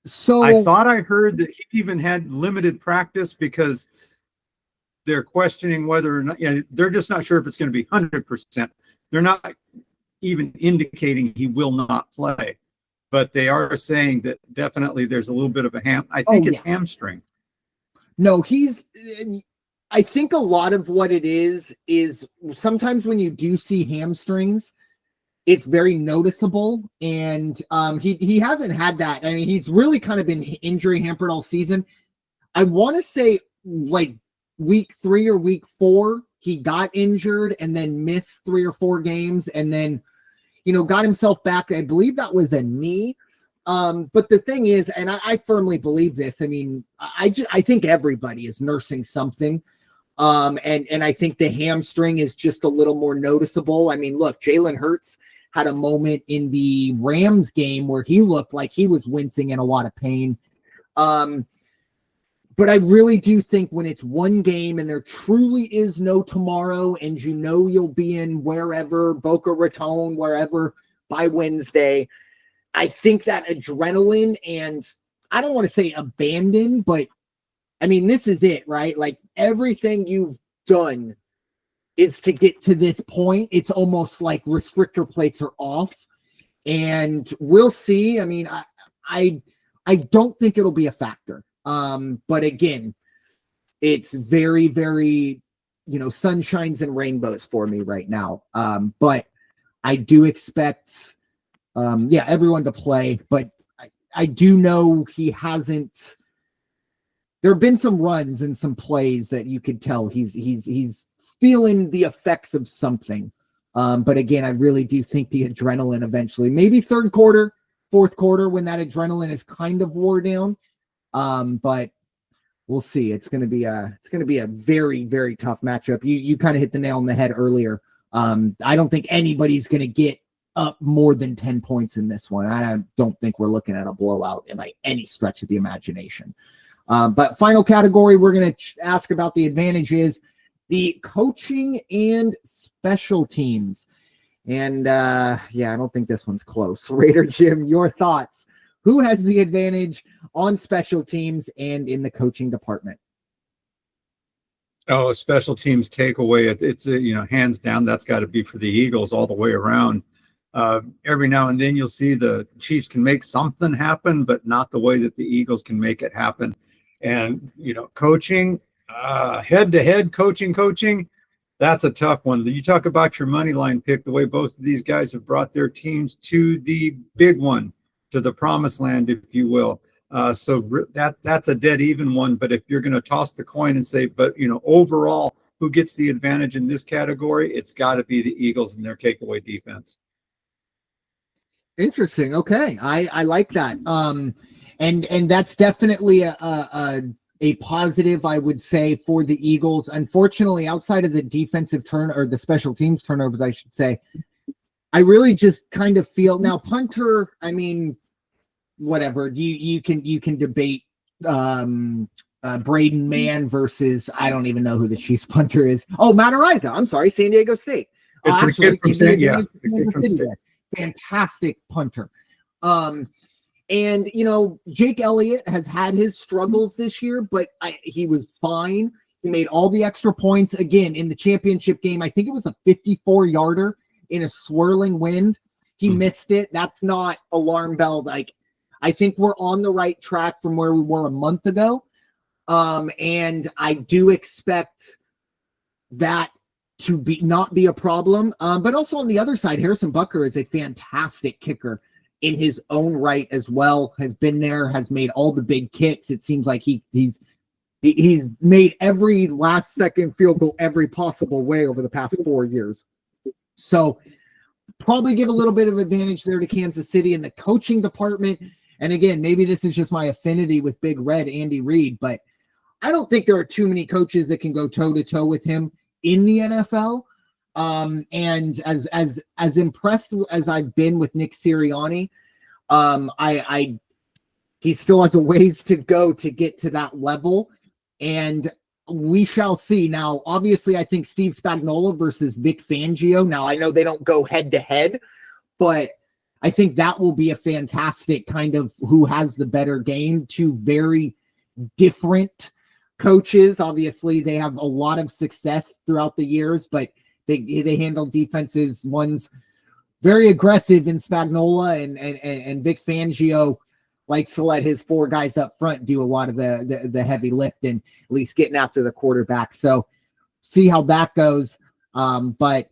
So I thought I heard that he even had limited practice because they're questioning whether or not, they're just not sure if it's going to be 100%. They're not even indicating he will not play, but they are saying that definitely there's a little bit of a I think it's hamstring. No, I think a lot of what it is sometimes when you do see hamstrings, it's very noticeable, and he hasn't had that. I mean, he's really kind of been injury hampered all season. I want to say like week 3 or week 4, he got injured and then missed 3 or 4 games, and then got himself back. I believe that was a knee. But the thing is, and I firmly believe this. I mean, I think everybody is nursing something. And I think the hamstring is just a little more noticeable. I mean, look, Jalen Hurts had a moment in the Rams game where he looked like he was wincing in a lot of pain. But I really do think when it's one game and there truly is no tomorrow, and you'll be in wherever, Boca Raton, wherever by Wednesday, I think that adrenaline, and I don't want to say abandon, but I mean, this is it, right? Like everything you've done is to get to this point. It's almost like restrictor plates are off, and we'll see. I mean, I don't think it'll be a factor. But again, it's very, very, sunshines and rainbows for me right now. But I do expect, everyone to play, but I do know he hasn't. There have been some runs and some plays that you could tell he's feeling the effects of something. But again, I really do think the adrenaline eventually, maybe third quarter, fourth quarter, when that adrenaline is kind of wore down. But we'll see. It's going to be a very, very tough matchup. You kind of hit the nail on the head earlier. I don't think anybody's going to get up more than 10 points in this one. I don't think we're looking at a blowout by any stretch of the imagination. But final category we're going to ask about the advantages, the coaching and special teams. And yeah, I don't think this one's close. Raider Jim, your thoughts. Who has the advantage on special teams and in the coaching department? Oh, special teams takeaway. It's hands down, that's got to be for the Eagles all the way around. Every now and then you'll see the Chiefs can make something happen, but not the way that the Eagles can make it happen. And, coaching, head-to-head coaching, that's a tough one. You talk about your money line pick, the way both of these guys have brought their teams to the big one, to the promised land, if you will. So that's a dead even one. But if you're going to toss the coin and say, but overall, who gets the advantage in this category? It's got to be the Eagles and their takeaway defense. Interesting. Okay, I like that. And that's definitely a positive, I would say, for the Eagles. Unfortunately, outside of the defensive or the special teams turnovers, I should say, I really just kind of feel now punter. I mean, whatever you can debate Braden Mann versus I don't even know who the Chiefs punter is. Oh, Matt Ariza. I'm sorry, San Diego State. Actually, fantastic punter. And Jake Elliott has had his struggles this year, but he was fine. He made all the extra points again in the championship game. I think it was a 54-yarder in a swirling wind. He missed it. That's not alarm bell. I think we're on the right track from where we were a month ago. And I do expect that to not be a problem. But also on the other side, Harrison Butker is a fantastic kicker in his own right as well, has been there, has made all the big kicks. It seems like he's made every last second field goal every possible way over the past 4 years. So probably give a little bit of advantage there to Kansas City in the coaching department. And again, maybe this is just my affinity with Big Red Andy Reid, but I don't think there are too many coaches that can go toe-to-toe with him in the NFL. And as impressed as I've been with Nick Sirianni, he still has a ways to go to get to that level, and we shall see. Now, obviously, I think Steve Spagnuolo versus Vic Fangio. Now, I know they don't go head to head, but I think that will be a fantastic kind of who has the better game. Two very different coaches. Obviously, they have a lot of success throughout the years, but they handle defenses. One's very aggressive in Spagnuolo, and Vic Fangio likes to let his 4 guys up front do a lot of the heavy lift and at least getting after the quarterback. So see how that goes. But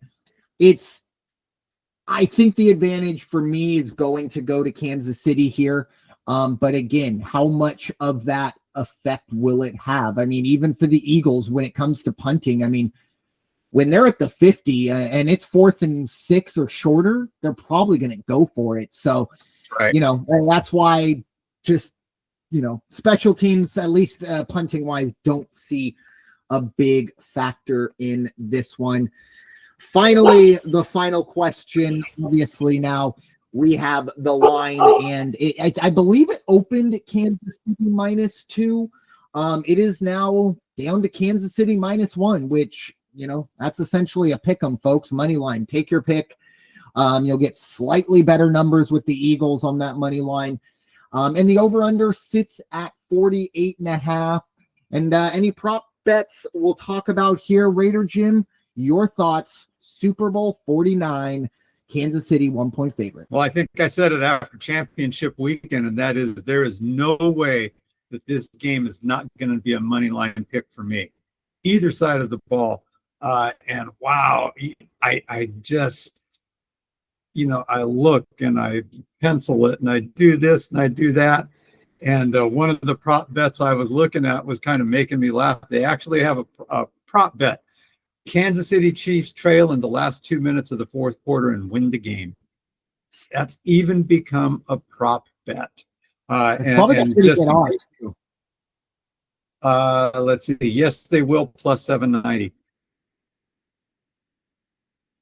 I think the advantage for me is going to go to Kansas City here. But again, how much of that effect will it have? I mean, even for the Eagles, when it comes to punting, I mean, when they're at the 50 and it's 4th and 6 or shorter, they're probably going to go for it. So, right. And that's why just, special teams, at least punting wise, don't see a big factor in this one. Finally, the final question, obviously now we have the line, and I believe it opened at Kansas City -2. It is now down to Kansas City -1, which, that's essentially a pick 'em, folks. Money line, take your pick. You'll get slightly better numbers with the Eagles on that money line. And the over-under sits at 48.5. And any prop bets we'll talk about here. Raider Jim, your thoughts, Super Bowl 49, Kansas City 1-point favorites. Well, I think I said it after championship weekend, and that is there is no way that this game is not going to be a money line pick for me, either side of the ball. And wow, I just, I look and I pencil it and I do this and I do that. And one of the prop bets I was looking at was kind of making me laugh. They actually have a prop bet. Kansas City Chiefs trail in the last 2 minutes of the fourth quarter and win the game. That's even become a prop bet. And just let's see. Yes, they will, plus 790.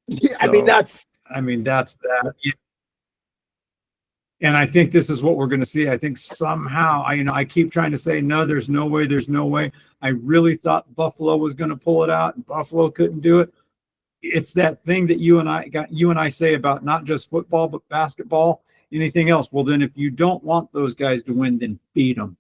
Yeah, so, I mean that's that. And I think this is what we're going to see. I think somehow, I keep trying to say, no, there's no way. I really thought Buffalo was going to pull it out, and Buffalo couldn't do it. it's that thing that you and I say about not just football, but basketball, anything else. Well, then if you don't want those guys to win, then beat them.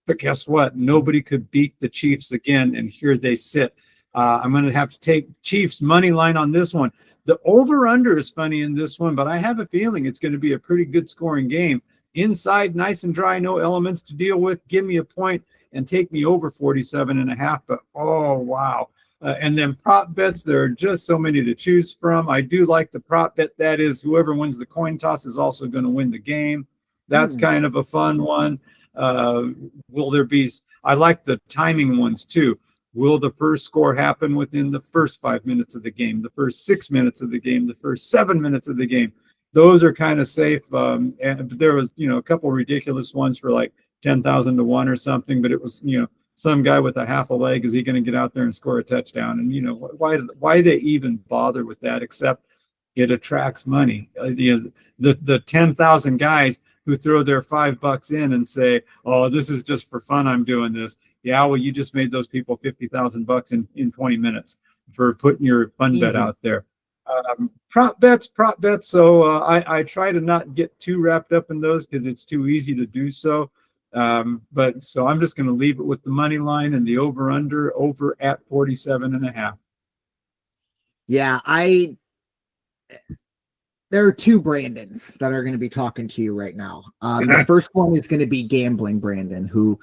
But guess what? Nobody could beat the Chiefs again, and here they sit. I'm going to have to take Chiefs money line on this one. The over-under is funny in this one, but I have a feeling it's going to be a pretty good scoring game. Inside, nice and dry, no elements to deal with. Give me a point and take me over 47.5. But, oh, wow. And then prop bets, there are just so many to choose from. I do like the prop bet. That is, whoever wins the coin toss is also going to win the game. That's kind of a fun one. Will there be, I like the timing ones too. Will the first score happen within the first 5 minutes of the game, the first 6 minutes of the game, the first 7 minutes of the game? Those are kind of safe. And there was, a couple ridiculous ones for like 10,000 to 1 or something, but it was, some guy with a half a leg, is he going to get out there and score a touchdown? And why they even bother with that, except it attracts money. The 10,000 guys who throw their $5 in and say, "Oh, this is just for fun, I'm doing this." Yeah, well, you just made those people $50,000 in 20 minutes for putting your fun bet out there. Prop bets. So I try to not get too wrapped up in those because it's too easy to do so. But so I'm just going to leave it with the money line and the over at 47.5. Yeah, there are two Brandons that are going to be talking to you right now. The first one is going to be Gambling Brandon, who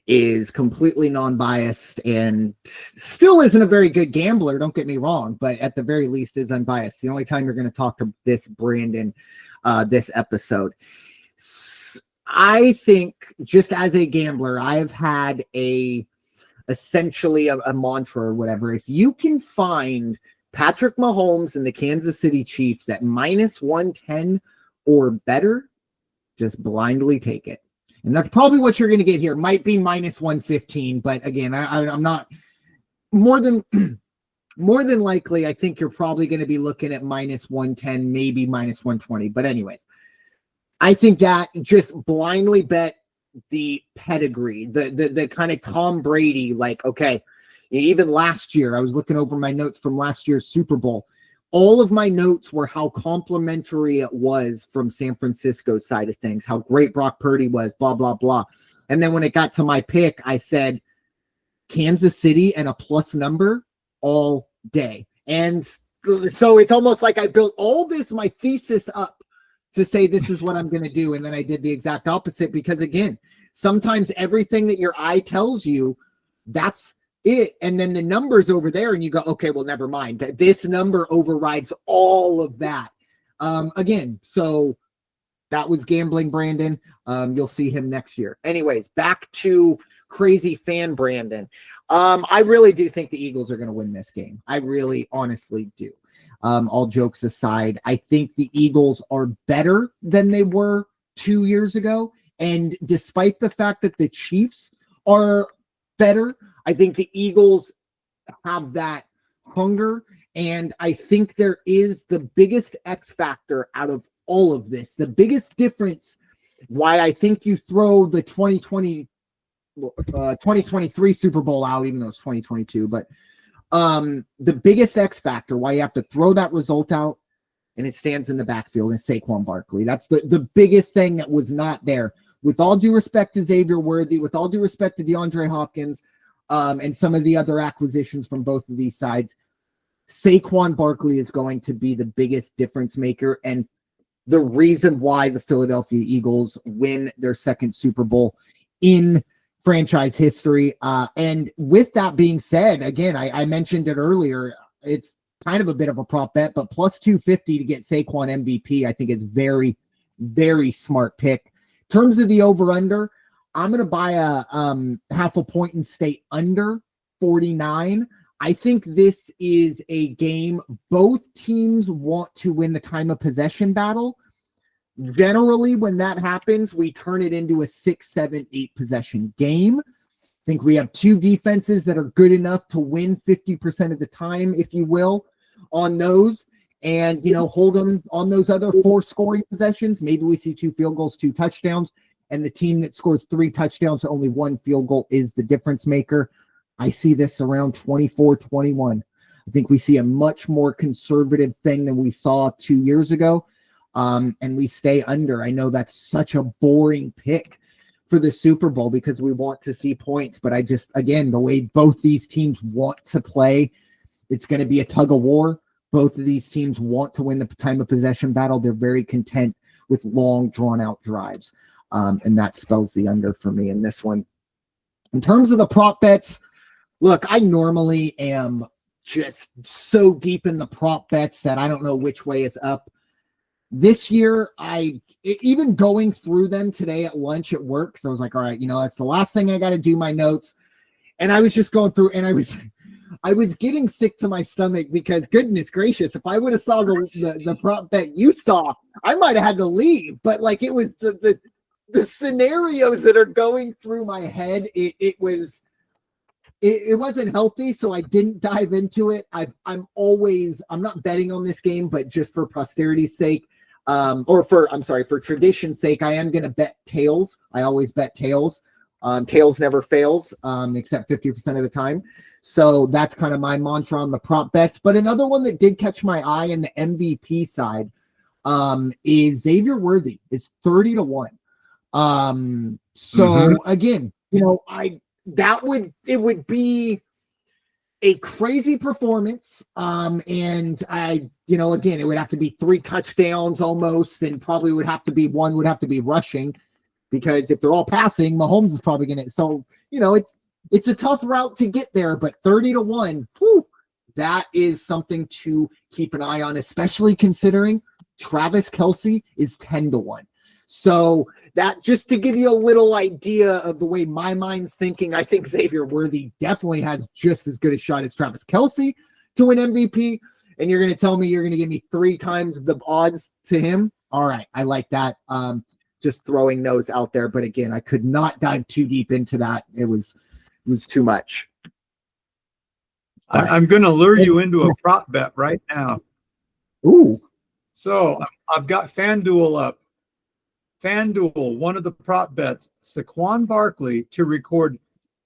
is completely non-biased and still isn't a very good gambler, don't get me wrong, but at the very least is unbiased. The only time you're going to talk to this Brandon this episode. I think, just as a gambler, I've had essentially a mantra or whatever. If you can find Patrick Mahomes and the Kansas City Chiefs at minus 110 or better, just blindly take it. And that's probably what you're going to get here. Might be minus 115, but again, I'm not more than likely. I think you're probably going to be looking at minus 110, maybe minus 120. But anyways, I think that just blindly bet the pedigree, the kind of Tom Brady, like, okay, even last year, I was looking over my notes from last year's Super Bowl. All of my notes were how complimentary it was from San Francisco's side of things, how great Brock Purdy was, blah, blah, blah. And then when it got to my pick, I said Kansas City and a plus number all day. And so it's almost like I built all this, my thesis up to say this is what I'm going to do. And then I did the exact opposite because, again, sometimes everything that your eye tells you, that's it. And then the numbers over there and you go, okay, well, never mind. This number overrides all of that. Again, so that was Gambling Brandon. You'll see him next year. Anyways, back to Crazy Fan Brandon. I really do think the Eagles are going to win this game. I really honestly do. All jokes aside, I think the Eagles are better than they were 2 years ago. And despite the fact that the Chiefs are better, I think the Eagles have that hunger. And I think there is the biggest X factor out of all of this. The biggest difference why I think you throw the 2023 Super Bowl out, even though it's 2022, but the biggest X factor why you have to throw that result out, and it stands in the backfield, is Saquon Barkley. That's the biggest thing that was not there. With all due respect to Xavier Worthy, with all due respect to DeAndre Hopkins, and some of the other acquisitions from both of these sides, Saquon Barkley is going to be the biggest difference maker and the reason why the Philadelphia Eagles win their second Super Bowl in franchise history. And with that being said, again, I mentioned it earlier, it's kind of a bit of a prop bet, but plus 250 to get Saquon MVP, I think is very, very smart pick. In terms of the over-under, I'm going to buy a half a point and stay under 49. I think this is a game both teams want to win the time of possession battle. Generally, when that happens, we turn it into a 6, 7, 8 possession game. I think we have two defenses that are good enough to win 50% of the time, if you will, on those. And, hold them on those other 4 scoring possessions. Maybe we see 2 field goals, 2 touchdowns. And the team that scores 3 touchdowns, only 1 field goal is the difference maker. I see this around 24-21. I think we see a much more conservative thing than we saw 2 years ago. And we stay under. I know that's such a boring pick for the Super Bowl because we want to see points, but I just, again, the way both these teams want to play, it's going to be a tug of war. Both of these teams want to win the time of possession battle. They're very content with long, drawn-out drives. And that spells the under for me in this one. In terms of the prop bets, look, I normally am just so deep in the prop bets that I don't know which way is up. This year, even going through them today at lunch at work, so I was like, all right, that's the last thing I got to do my notes. And I was just going through, and I was getting sick to my stomach because, goodness gracious, if I would have saw the prop bet you saw, I might have had to leave. But like, it was the scenarios that are going through my head. It wasn't healthy, so I didn't dive into it. I'm not betting on this game, but just for posterity's sake, for tradition's sake, I am going to bet tails. I always bet tails. Tails never fails, except 50% of the time. So that's kind of my mantra on the prop bets. But another one that did catch my eye in the MVP side is Xavier Worthy is 30-1. Again, it would be a crazy performance. And again, it would have to be 3 touchdowns almost, and probably one would have to be rushing, because if they're all passing, Mahomes is probably going to. So, it's a tough route to get there, but 30-1, that is something to keep an eye on, especially considering Travis Kelce is 10-1. So that, just to give you a little idea of the way my mind's thinking, I think Xavier Worthy definitely has just as good a shot as Travis Kelce to win MVP. And you're going to tell me you're going to give me 3 times the odds to him? All right, I like that. Just throwing those out there. But again, I could not dive too deep into that. It was too much. I'm going to lure you into a prop bet right now. Ooh. So I've got FanDuel up. FanDuel, one of the prop bets, Saquon Barkley to record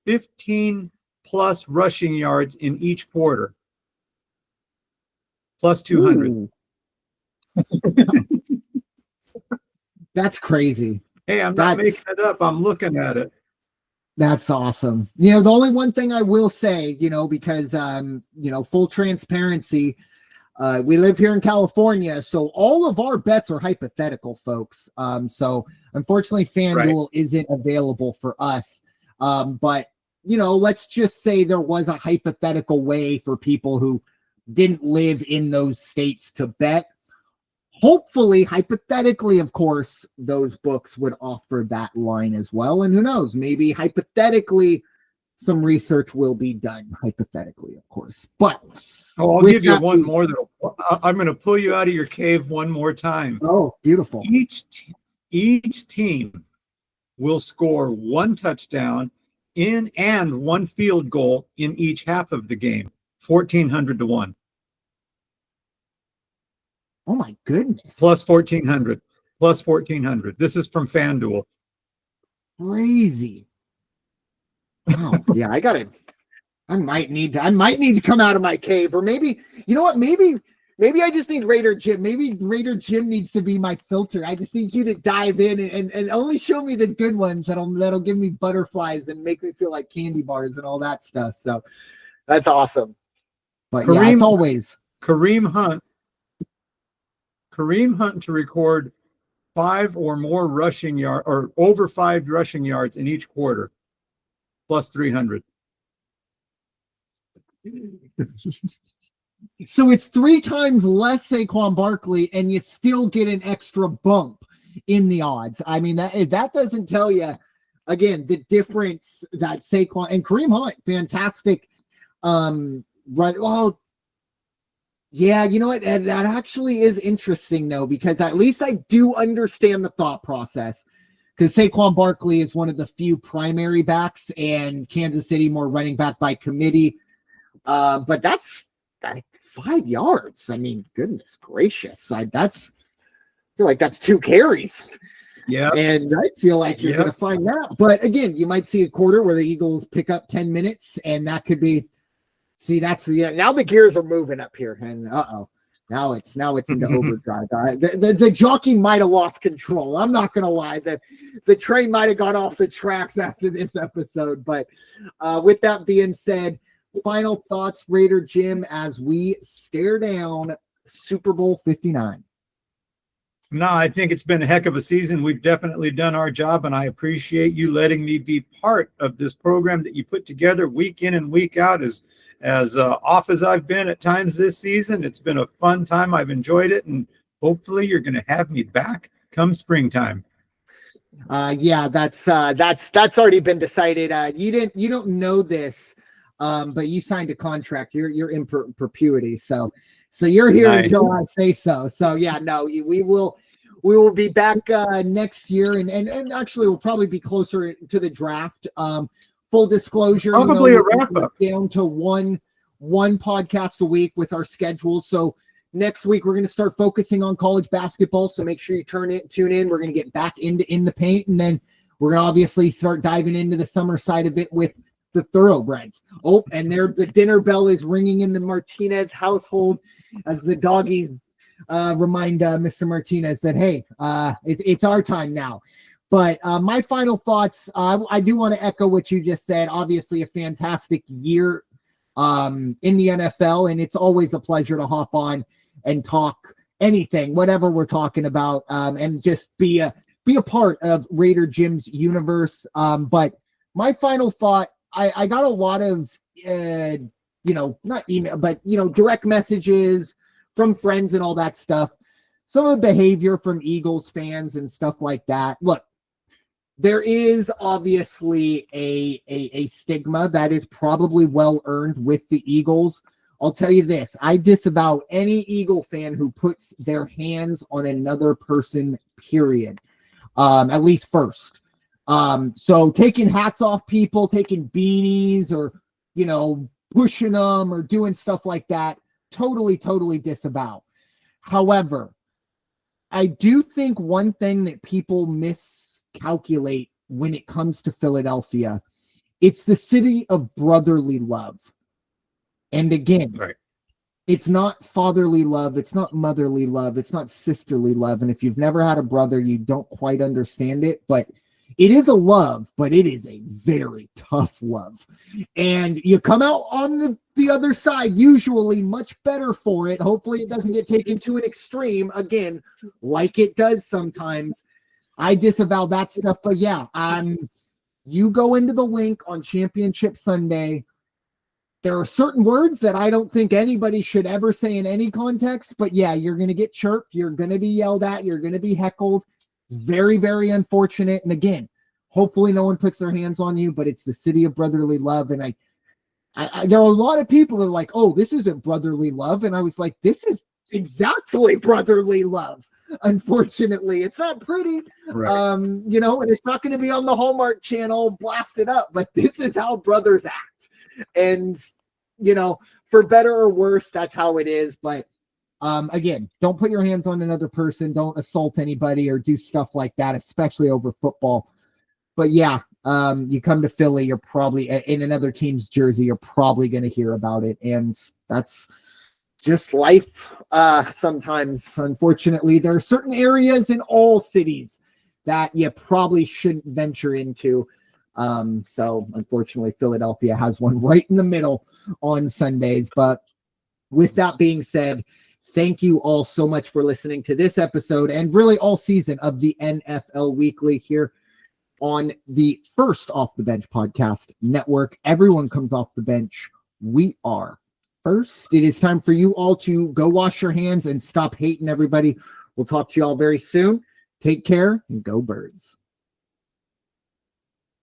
15 plus rushing yards in each quarter. Plus 200. That's crazy. Hey, I'm not making it up. I'm looking at it. That's awesome. The only one thing I will say, because, full transparency, we live here in California, so all of our bets are hypothetical, folks. So unfortunately, FanDuel isn't available for us. But, let's just say there was a hypothetical way for people who didn't live in those states to bet. Hopefully, hypothetically, of course, those books would offer that line as well. And who knows, maybe hypothetically, some research will be done, hypothetically, of course. But I'll give you one more. I'm going to pull you out of your cave one more time. Oh, beautiful. Each team will score 1 touchdown and 1 field goal in each half of the game. 1,400-1. Oh my goodness. Plus 1,400. Plus 1,400. This is from FanDuel. Crazy. Wow. Yeah, I might need to come out of my cave, or maybe, maybe I just need Raider Jim. Maybe Raider Jim needs to be my filter. I just need you to dive in and only show me the good ones that'll give me butterflies and make me feel like candy bars and all that stuff. So that's awesome. But as always, Kareem Hunt to record 5 or more rushing yards, or over 5 rushing yards in each quarter, plus 300. So it's 3 times less Saquon Barkley, and you still get an extra bump in the odds. I mean, that doesn't tell you, again, the difference that Saquon and Kareem Hunt, fantastic run. Well, yeah, you know what? That actually is interesting, though, because at least I do understand the thought process, because Saquon Barkley is one of the few primary backs, and Kansas City more running back by committee. But that's 5 yards. I mean, goodness gracious. I feel like that's 2 carries. Yeah. And I feel like you're going to find that. But again, you might see a quarter where the Eagles pick up 10 minutes, and that could be See, now the gears are moving up here, and now it's into overdrive. The jockey might have lost control. I'm not gonna lie, the train might have gone off the tracks after this episode. But with that being said, final thoughts, Raider Jim, as we stare down Super Bowl 59. No, I think it's been a heck of a season. We've definitely done our job, and I appreciate you letting me be part of this program that you put together week in and week out. As off as I've been at times this season, it's been a fun time. I've enjoyed it, and hopefully you're going to have me back come springtime. Yeah, that's already been decided. You don't know this, but you signed a contract. You're in perpetuity, so you're here Nice. Until I say so. So yeah, no, we will be back next year, and actually we'll probably be closer to the draft. Full disclosure, Probably a wrap up down to one podcast a week with our schedule. So next week we're going to start focusing on college basketball. So make sure you tune in. We're going to get back into In the Paint, and then we're going to obviously start diving into the summer side of it with the thoroughbreds. Oh, and the dinner bell is ringing in the Martinez household as the doggies remind Mr. Martinez that, hey, it's our time now. But my final thoughts, I do want to echo what you just said. Obviously, a fantastic year in the NFL, and it's always a pleasure to hop on and talk anything, whatever we're talking about, and just be a part of Raider Jim's universe. But my final thought, I got a lot of, not email, but, direct messages from friends and all that stuff. Some of the behavior from Eagles fans and stuff like that. Look, there is obviously a stigma that is probably well earned with the Eagles. I'll tell you this, I disavow any Eagle fan who puts their hands on another person, period. At least first. So taking hats off people, taking beanies, or, pushing them or doing stuff like that, totally disavow. However, I do think one thing that people miscalculate when it comes to Philadelphia, it's the city of brotherly love. And again, right. It's not fatherly love. It's not motherly love. It's not sisterly love. And if you've never had a brother, you don't quite understand it, but it is a love, but it is a very tough love. And you come out on the other side, usually much better for it. Hopefully it doesn't get taken to an extreme, again, like it does sometimes. I disavow that stuff, but yeah, you go into the link on Championship Sunday. There are certain words that I don't think anybody should ever say in any context, but yeah, you're going to get chirped. You're going to be yelled at. You're going to be heckled. It's very, very unfortunate. And again, hopefully no one puts their hands on you, but it's the city of brotherly love. And I there are a lot of people that are like, oh, this isn't brotherly love. And I was like, this is exactly brotherly love. Unfortunately, it's not pretty, Right. and it's not going to be on the Hallmark Channel blasted up, but this is how brothers act. And, for better or worse, that's how it is. But again, don't put your hands on another person. Don't assault anybody or do stuff like that, especially over football. But yeah, you come to Philly, you're probably in another team's jersey, you're probably going to hear about it. And that's just life. Sometimes, unfortunately, there are certain areas in all cities that you probably shouldn't venture into. So unfortunately, Philadelphia has one right in the middle on Sundays. But with that being said, thank you all so much for listening to this episode and really all season of the NFL Weekly here on the First Off the Bench podcast network. Everyone comes off the bench. We are First. It is time for you all to go wash your hands and stop hating everybody. We'll talk to you all very soon. Take care and go Birds.